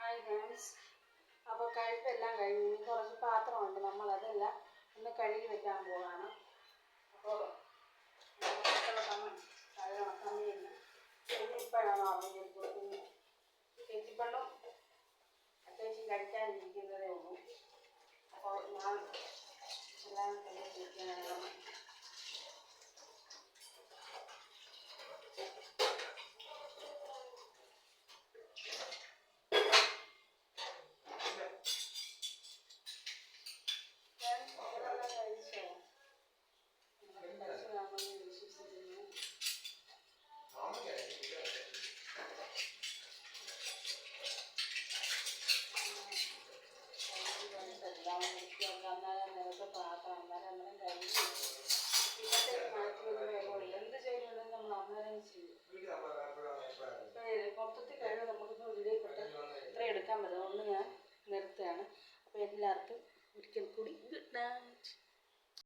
Hi friends, അപ്പോൾ കഴുപ്പെല്ലാം കഴിഞ്ഞ് ഇനി കുറച്ച് പാത്രമുണ്ട്, നമ്മളതെല്ലാം ഒന്ന് കഴുകി വെക്കാൻ പോവാണ്. അപ്പോൾ കഴുകണം ഇപ്പോഴാണ് അറിഞ്ഞിരിക്കുന്നത്. ചേച്ചിപ്പണ്ണും അത്യാവശ്യം കഴിക്കാനിരിക്കുന്നതേ ഉള്ളൂ. അപ്പോൾ ഞാൻ എല്ലാം കഴുകി വെക്കാനാണ്. മൊത്തത്തിൽ കഴിവ് നമുക്കിപ്പോൾ വീഡിയോ ഇത്ര എടുക്കാൻ പറ്റും. അതുകൊണ്ട് ഞാൻ നിർത്തുകയാണ്. അപ്പോൾ എല്ലാവർക്കും ഒരിക്കൽ